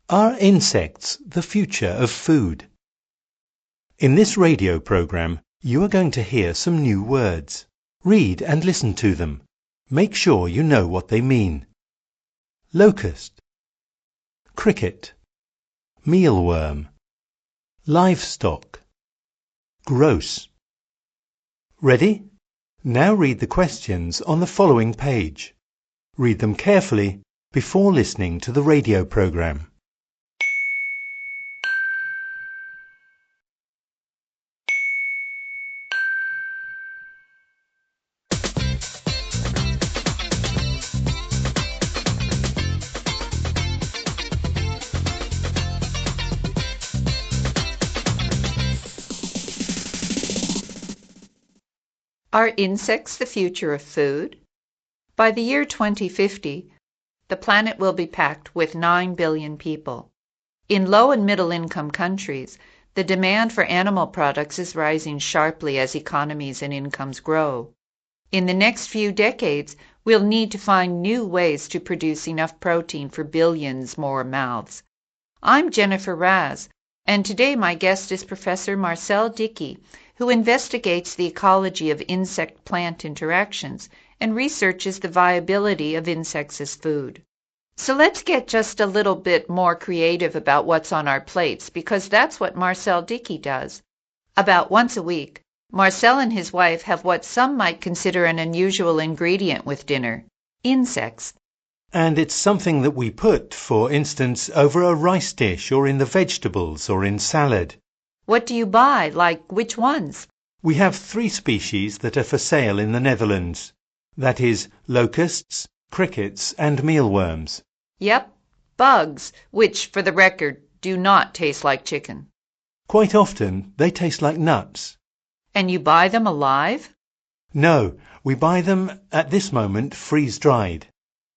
Are insects the future of food? In this radio program, you are going to hear some new words. Read and listen to them. Make sure you know what they mean. Locust, cricket, mealworm, livestock, gross. Ready? Now read the questions on the following page. Read them carefully before listening to the radio program. Are insects the future of food? By the year 2050, the planet will be packed with 9 billion people. In low and middle income countries, the demand for animal products is rising sharply as economies and incomes grow. In the next few decades, we'll need to find new ways to produce enough protein for billions more mouths. I'm Jennifer Raz, and today my guest is Professor Marcel Dickey, who investigates the ecology of insect-plant interactions and researches the viability of insects as food. So let's get just a little bit more creative about what's on our plates, because that's what Marcel Dickey does. About once a week, Marcel and his wife have what some might consider an unusual ingredient with dinner: insects. And it's something that we put, for instance, over a rice dish or in the vegetables or in salad. What do you buy? Like which ones? We have 3 species that are for sale in the Netherlands. That is, locusts, crickets and mealworms. Yep, bugs, which, for the record, do not taste like chicken. Quite often, they taste like nuts. And you buy them alive? No, we buy them at this moment freeze-dried.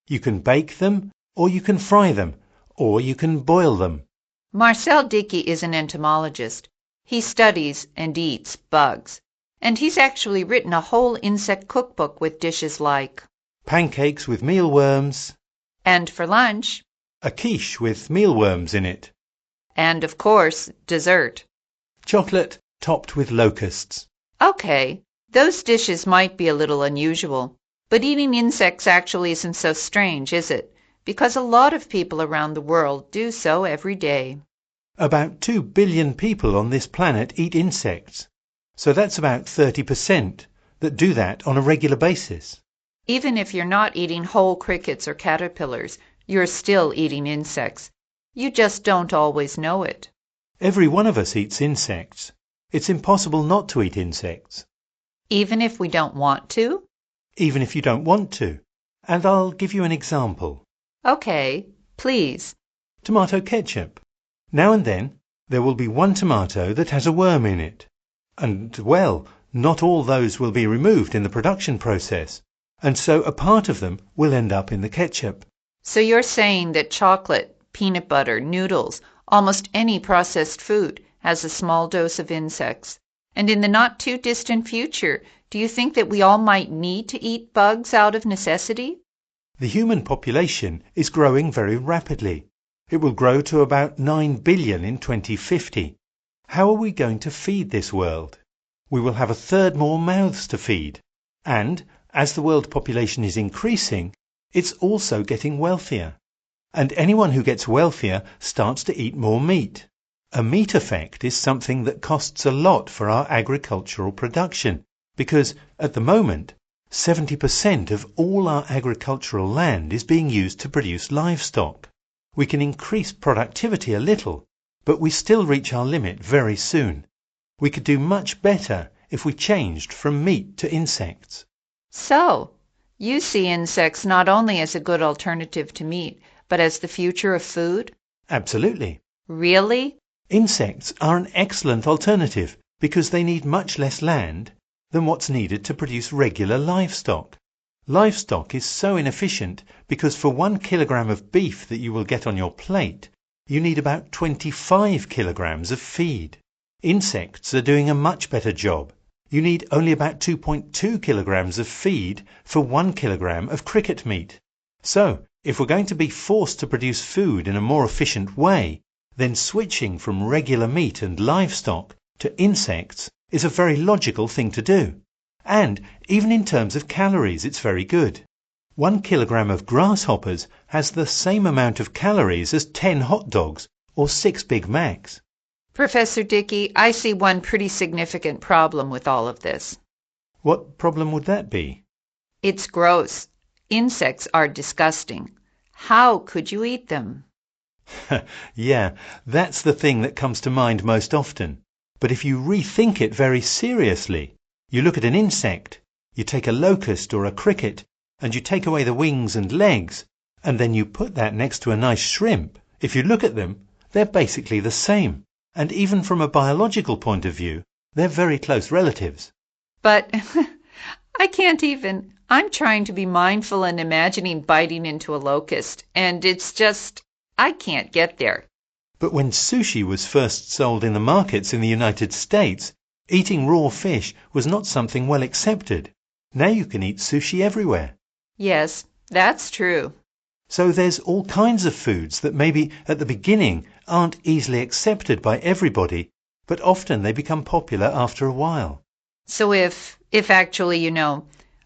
You can bake them, or you can fry them, or you can boil them. Marcel Dickey is an entomologist. He studies and eats bugs. And he's actually written a whole insect cookbook with dishes like pancakes with mealworms. And for lunch, a quiche with mealworms in it. And, of course, dessert. Chocolate topped with locusts. Okay, those dishes might be a little unusual, but eating insects actually isn't so strange, is it? Because a lot of people around the world do so every day. About 2 billion people on this planet eat insects. So that's about 30% that do that on a regular basis. Even if you're not eating whole crickets or caterpillars, you're still eating insects. You just don't always know it. Every one of us eats insects. It's impossible not to eat insects. Even if we don't want to? Even if you don't want to. And I'll give you an example. Okay, please. Tomato ketchup. Now and then, there will be one tomato that has a worm in it. And, well, not all those will be removed in the production process. And so a part of them will end up in the ketchup. So you're saying that chocolate, peanut butter, noodles, almost any processed food has a small dose of insects. And in the not-too-distant future, do you think that we all might need to eat bugs out of necessity? The human population is growing very rapidly. It will grow to about 9 billion in 2050. How are we going to feed this world? We will have a third more mouths to feed. And, as the world population is increasing, it's also getting wealthier. And anyone who gets wealthier starts to eat more meat. A meat effect is something that costs a lot for our agricultural production, because, at the moment, 70% of all our agricultural land is being used to produce livestock. We can increase productivity a little, but we still reach our limit very soon. We could do much better if we changed from meat to insects. So, you see insects not only as a good alternative to meat, but as the future of food? Absolutely. Really? Insects are an excellent alternative because they need much less land than what's needed to produce regular livestock. Livestock is so inefficient because for 1 kilogram of beef that you will get on your plate, you need about 25 kilograms of feed. Insects are doing a much better job. You need only about 2.2 kilograms of feed for 1 kilogram of cricket meat. So, If we're going to be forced to produce food in a more efficient way, then switching from regular meat and livestock to insects is a very logical thing to do. And even in terms of calories, it's very good. 1 kilogram of grasshoppers has the same amount of calories as 10 hot dogs or 6 Big Macs. Professor Dickey, I see one pretty significant problem with all of this. What problem would that be? It's gross. Insects are disgusting. How could you eat them? Yeah, that's the thing that comes to mind most often. But if you rethink it very seriously, you look at an insect, you take a locust or a cricket, and you take away the wings and legs, and then you put that next to a nice shrimp. If you look at them, they're basically the same. And even from a biological point of view, they're very close relatives. But I can't even. I'm trying to be mindful and imagining biting into a locust, and it's just, I can't get there. But when sushi was first sold in the markets in the United States, eating raw fish was not something well accepted. Now you can eat sushi everywhere. Yes, that's true. So there's all kinds of foods that maybe at the beginning aren't easily accepted by everybody, but often they become popular after a while. So if actually,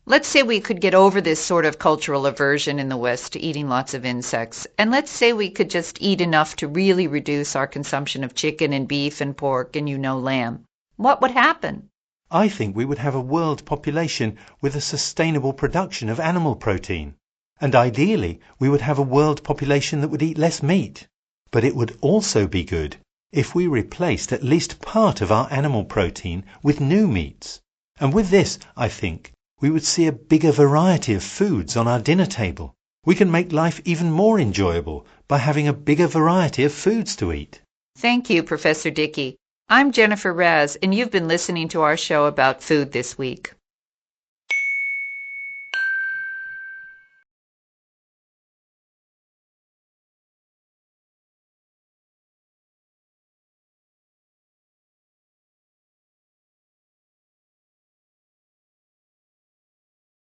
let's say we could get over this sort of cultural aversion in the West to eating lots of insects, and let's say we could just eat enough to really reduce our consumption of chicken and beef and pork and lamb. What would happen? I think we would have a world population with a sustainable production of animal protein. And ideally, we would have a world population that would eat less meat. But it would also be good if we replaced at least part of our animal protein with new meats. And with this, I think, we would see a bigger variety of foods on our dinner table. We can make life even more enjoyable by having a bigger variety of foods to eat. Thank you, Professor Dickey. I'm Jennifer Raz, and you've been listening to our show about food this week.